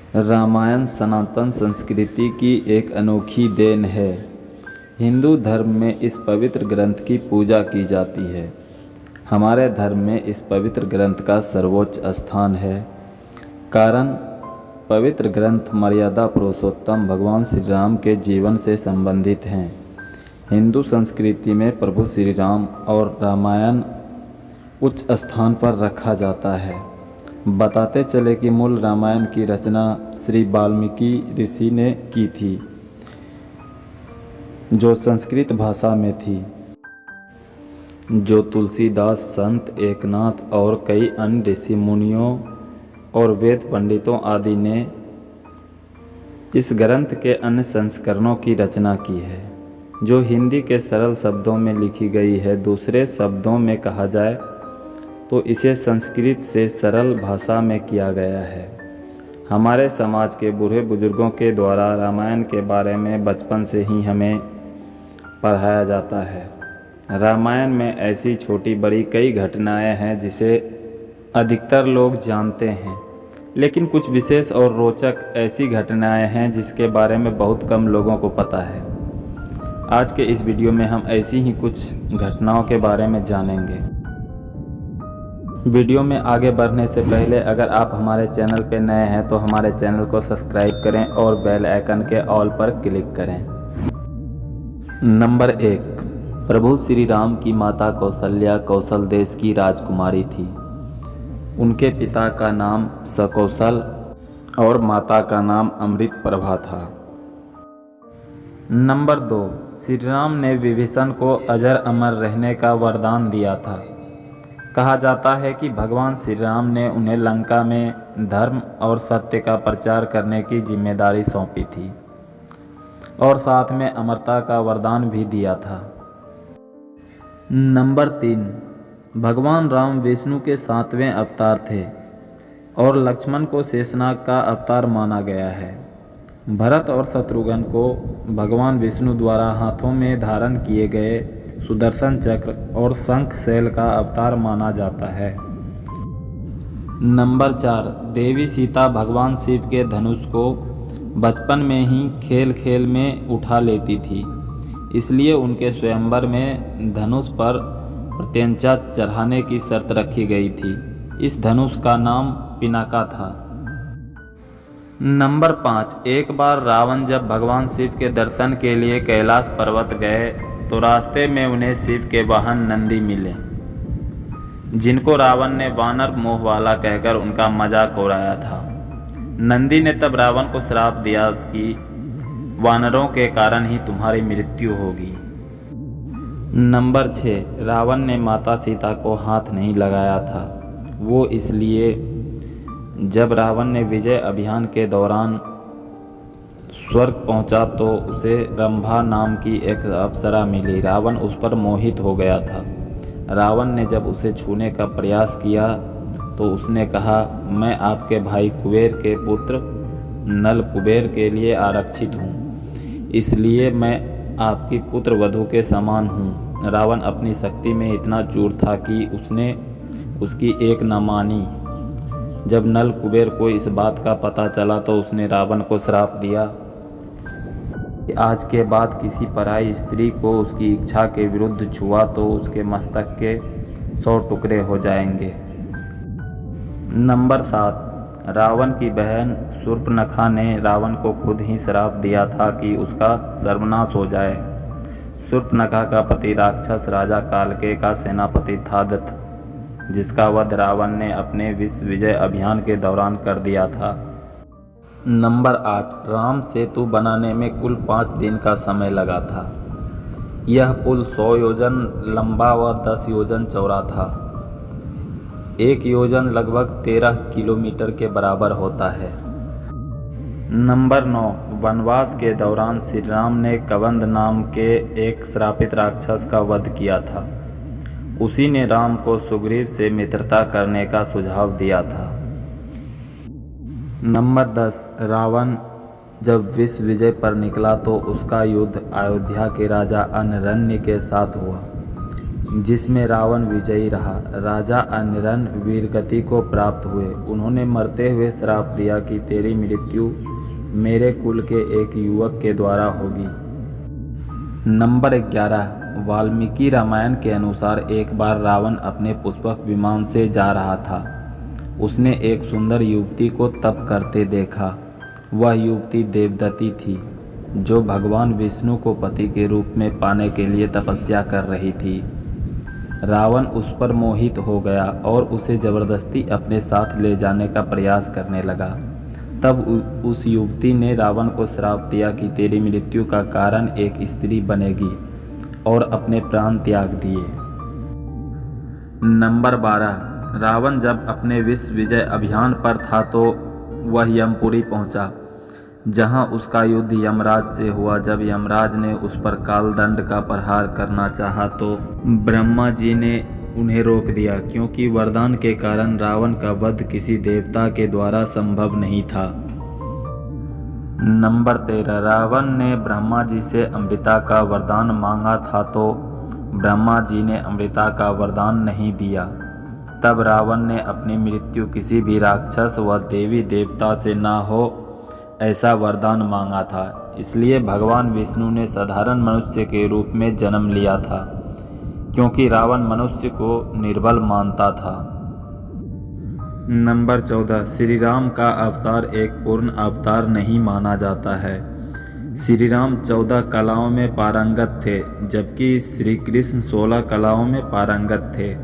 रामायण सनातन संस्कृति की एक अनोखी देन है। हिंदू धर्म में इस पवित्र ग्रंथ की पूजा की जाती है। हमारे धर्म में इस पवित्र ग्रंथ का सर्वोच्च स्थान है। कारण पवित्र ग्रंथ मर्यादा पुरुषोत्तम भगवान श्री राम के जीवन से संबंधित हैं। हिंदू संस्कृति में प्रभु श्री राम और रामायण उच्च स्थान पर रखा जाता है। बताते चले कि मूल रामायण की रचना श्री वाल्मीकि ऋषि ने की थी, जो संस्कृत भाषा में थी, जो तुलसीदास, संत एकनाथ और कई अन्य ऋषि मुनियों और वेद पंडितों आदि ने इस ग्रंथ के अन्य संस्करणों की रचना की है, जो हिंदी के सरल शब्दों में लिखी गई है। दूसरे शब्दों में कहा जाए तो इसे संस्कृत से सरल भाषा में किया गया है। हमारे समाज के बूढ़े बुजुर्गों के द्वारा रामायण के बारे में बचपन से ही हमें पढ़ाया जाता है। रामायण में ऐसी छोटी बड़ी कई घटनाएं हैं जिसे अधिकतर लोग जानते हैं, लेकिन कुछ विशेष और रोचक ऐसी घटनाएं हैं जिसके बारे में बहुत कम लोगों को पता है। आज के इस वीडियो में हम ऐसी ही कुछ घटनाओं के बारे में जानेंगे। वीडियो में आगे बढ़ने से पहले अगर आप हमारे चैनल पर नए हैं तो हमारे चैनल को सब्सक्राइब करें और बेल आइकन के ऑल पर क्लिक करें। नंबर 1, प्रभु श्री राम की माता कौशल्या कौशल देश की राजकुमारी थी। उनके पिता का नाम सकौशल और माता का नाम अमृत प्रभा था। नंबर 2, श्री राम ने विभीषण को अजर अमर रहने का वरदान दिया था। कहा जाता है कि भगवान श्री राम ने उन्हें लंका में धर्म और सत्य का प्रचार करने की जिम्मेदारी सौंपी थी और साथ में अमरता का वरदान भी दिया था। नंबर 3, भगवान राम विष्णु के 7वें अवतार थे और लक्ष्मण को शेषनाग का अवतार माना गया है। भरत और शत्रुघ्न को भगवान विष्णु द्वारा हाथों में धारण किए गए सुदर्शन चक्र और शंख शैल का अवतार माना जाता है। नंबर 4, देवी सीता भगवान शिव के धनुष को बचपन में ही खेल खेल में उठा लेती थी, इसलिए उनके स्वयंवर में धनुष पर प्रत्यंचा चढ़ाने की शर्त रखी गई थी। इस धनुष का नाम पिनाका था। नंबर 5, एक बार रावण जब भगवान शिव के दर्शन के लिए कैलाश पर्वत गए तो रास्ते में उन्हें शिव के वाहन नंदी मिले, जिनको रावण ने वानर मोह वाला कहकर उनका मजाक उड़ाया था। नंदी ने तब रावण को श्राप दिया कि वानरों के कारण ही तुम्हारी मृत्यु होगी। नंबर 6, रावण ने माता सीता को हाथ नहीं लगाया था। वो इसलिए जब रावण ने विजय अभियान के दौरान स्वर्ग पहुंचा तो उसे रंभा नाम की एक अप्सरा मिली। रावण उस पर मोहित हो गया था। रावण ने जब उसे छूने का प्रयास किया तो उसने कहा, मैं आपके भाई कुबेर के पुत्र नल कुबेर के लिए आरक्षित हूँ, इसलिए मैं आपकी पुत्र वधू के समान हूँ। रावण अपनी शक्ति में इतना चूर था कि उसने उसकी एक न मानी। जब नल कुबेर को इस बात का पता चला तो उसने रावण को श्राप दिया कि आज के बाद किसी पराई स्त्री को उसकी इच्छा के विरुद्ध छुआ तो उसके मस्तक के 100 टुकड़े हो जाएंगे। नंबर 7, रावण की बहन शूर्पणखा ने रावण को खुद ही श्राप दिया था कि उसका सर्वनाश हो जाए। शूर्पणखा का पति राक्षस राजा कालके का सेनापति था दत्त, जिसका वध रावण ने अपने विश्व विजय अभियान के दौरान कर दिया था। नंबर 8, राम सेतु बनाने में कुल 5 दिन का समय लगा था। यह पुल 100 योजन लंबा व 10 योजन चौड़ा था। 1 योजन लगभग 13 किलोमीटर के बराबर होता है। नंबर 9, वनवास के दौरान श्री राम ने कबंध नाम के एक श्रापित राक्षस का वध किया था। उसी ने राम को सुग्रीव से मित्रता करने का सुझाव दिया था। नंबर 10, रावण जब विश्व विजय पर निकला तो उसका युद्ध अयोध्या के राजा अनरण्य के साथ हुआ। जिसमें रावण विजयी रहा। राजा अनिरन वीरगति को प्राप्त हुए। उन्होंने मरते हुए श्राप दिया कि तेरी मृत्यु मेरे कुल के एक युवक के द्वारा होगी। नंबर 11, वाल्मीकि रामायण के अनुसार एक बार रावण अपने पुष्पक विमान से जा रहा था। उसने एक सुंदर युवती को तप करते देखा। वह युवती देवदत्ती थी, जो भगवान विष्णु को पति के रूप में पाने के लिए तपस्या कर रही थी। रावण उस पर मोहित हो गया और उसे जबरदस्ती अपने साथ ले जाने का प्रयास करने लगा। तब उस युवती ने रावण को श्राप दिया कि तेरी मृत्यु का कारण एक स्त्री बनेगी, और अपने प्राण त्याग दिए। नंबर 12, रावण जब अपने विश्व विजय अभियान पर था तो वह यमपुरी पहुंचा, जहां उसका युद्ध यमराज से हुआ। जब यमराज ने उस पर कालदंड का प्रहार करना चाहा तो ब्रह्मा जी ने उन्हें रोक दिया, क्योंकि वरदान के कारण रावण का वध किसी देवता के द्वारा संभव नहीं था। नंबर 13, रावण ने ब्रह्मा जी से अमृता का वरदान मांगा था तो ब्रह्मा जी ने अमृता का वरदान नहीं दिया। तब रावण ने अपनी मृत्यु किसी भी राक्षस व देवी देवता से ना हो ऐसा वरदान मांगा था। इसलिए भगवान विष्णु ने साधारण मनुष्य के रूप में जन्म लिया था, क्योंकि रावण मनुष्य को निर्बल मानता था। नंबर 14, श्री राम का अवतार एक पूर्ण अवतार नहीं माना जाता है। श्री राम 14 कलाओं में पारंगत थे, जबकि श्री कृष्ण 16 कलाओं में पारंगत थे।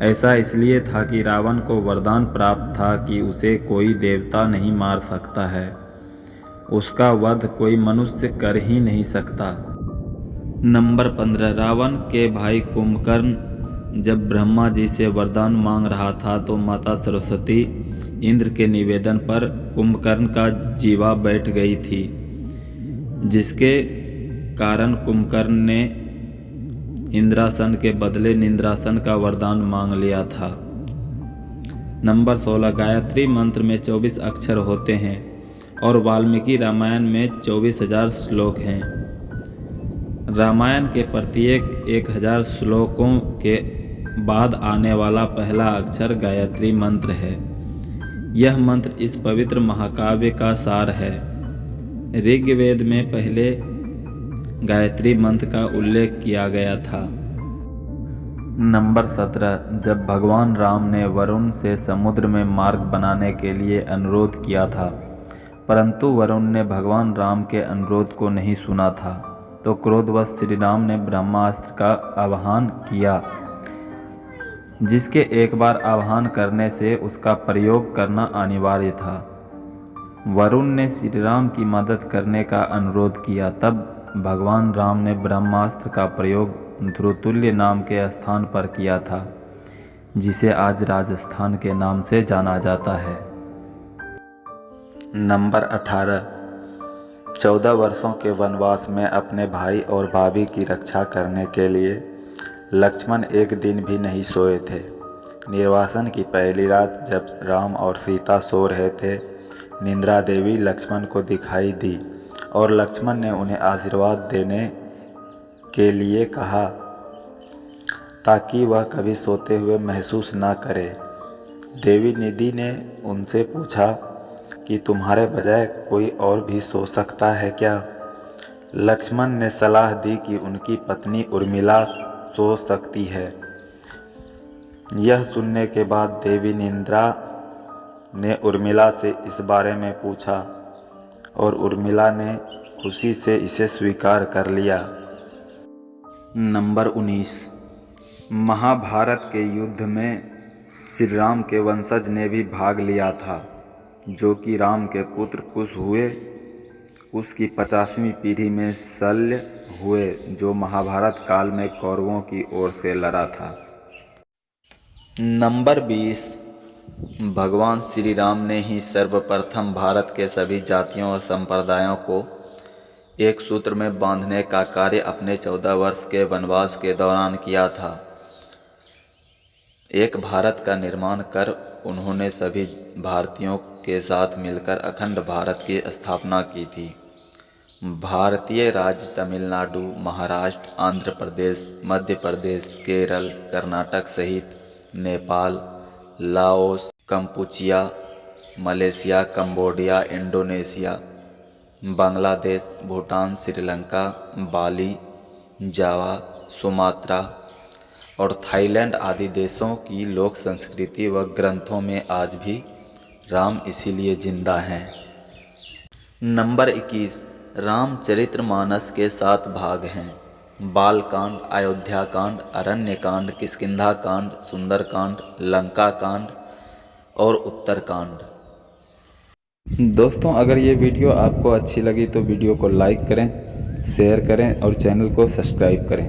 ऐसा इसलिए था कि रावण को वरदान प्राप्त था कि उसे कोई देवता नहीं मार सकता है, उसका वध कोई मनुष्य कर ही नहीं सकता। नंबर 15, रावण के भाई कुंभकर्ण जब ब्रह्मा जी से वरदान मांग रहा था तो माता सरस्वती इंद्र के निवेदन पर कुंभकर्ण का जीवा बैठ गई थी, जिसके कारण कुंभकर्ण ने इंद्रासन के बदले निंद्रासन का वरदान मांग लिया था। नंबर 16, गायत्री मंत्र में 24 अक्षर होते हैं और वाल्मीकि रामायण में 24,000 श्लोक हैं। रामायण के प्रत्येक 1000 श्लोकों के बाद आने वाला पहला अक्षर गायत्री मंत्र है। यह मंत्र इस पवित्र महाकाव्य का सार है। ऋग्वेद में पहले गायत्री मंत्र का उल्लेख किया गया था। नंबर 17, जब भगवान राम ने वरुण से समुद्र में मार्ग बनाने के लिए अनुरोध किया था, परंतु वरुण ने भगवान राम के अनुरोध को नहीं सुना था, तो क्रोधवश श्री राम ने ब्रह्मास्त्र का आह्वान किया, जिसके एक बार आह्वान करने से उसका प्रयोग करना अनिवार्य था। वरुण ने श्री राम की मदद करने का अनुरोध किया। तब भगवान राम ने ब्रह्मास्त्र का प्रयोग ध्रुवतुल्य नाम के स्थान पर किया था, जिसे आज राजस्थान के नाम से जाना जाता है। नंबर 18, 14 वर्षों के वनवास में अपने भाई और भाभी की रक्षा करने के लिए लक्ष्मण एक दिन भी नहीं सोए थे। निर्वासन की पहली रात जब राम और सीता सो रहे थे, निंद्रा देवी लक्ष्मण को दिखाई दी और लक्ष्मण ने उन्हें आशीर्वाद देने के लिए कहा, ताकि वह कभी सोते हुए महसूस ना करे। देवी निधि ने उनसे पूछा कि तुम्हारे बजाय कोई और भी सो सकता है क्या? लक्ष्मण ने सलाह दी कि उनकी पत्नी उर्मिला सो सकती है। यह सुनने के बाद देवी निंद्रा ने उर्मिला से इस बारे में पूछा और उर्मिला ने खुशी से इसे स्वीकार कर लिया। नंबर 19, महाभारत के युद्ध में श्री राम के वंशज ने भी भाग लिया था, जो कि राम के पुत्र कुश हुए। कुश की 50वीं पीढ़ी में शल्य हुए, जो महाभारत काल में कौरवों की ओर से लड़ा था। नंबर 20, भगवान श्री राम ने ही सर्वप्रथम भारत के सभी जातियों और संप्रदायों को एक सूत्र में बांधने का कार्य अपने 14 वर्ष के वनवास के दौरान किया था। एक भारत का निर्माण कर उन्होंने सभी भारतीयों के साथ मिलकर अखंड भारत की स्थापना की थी। भारतीय राज्य तमिलनाडु, महाराष्ट्र, आंध्र प्रदेश, मध्य प्रदेश, केरल, कर्नाटक सहित Nepal, Laos, Kampuchea, Malaysia, Cambodia, Indonesia, Bangladesh, Bhutan, Sri Lanka, Bali, Java, Sumatra और थाईलैंड आदि देशों की लोक संस्कृति व ग्रंथों में आज भी राम इसीलिए जिंदा हैं। नंबर 21। रामचरितमानस के 7 भाग हैं। बालकांड, अयोध्या कांड, अरण्य कांड, किष्किंधा कांड, सुंदरकांड, लंका कांड और उत्तरकांड। दोस्तों, अगर ये वीडियो आपको अच्छी लगी तो वीडियो को लाइक करें, शेयर करें और चैनल को सब्सक्राइब करें।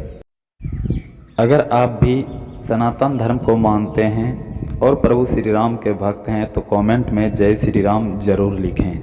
अगर आप भी सनातन धर्म को मानते हैं और प्रभु श्री राम के भक्त हैं तो कमेंट में जय श्री राम जरूर लिखें।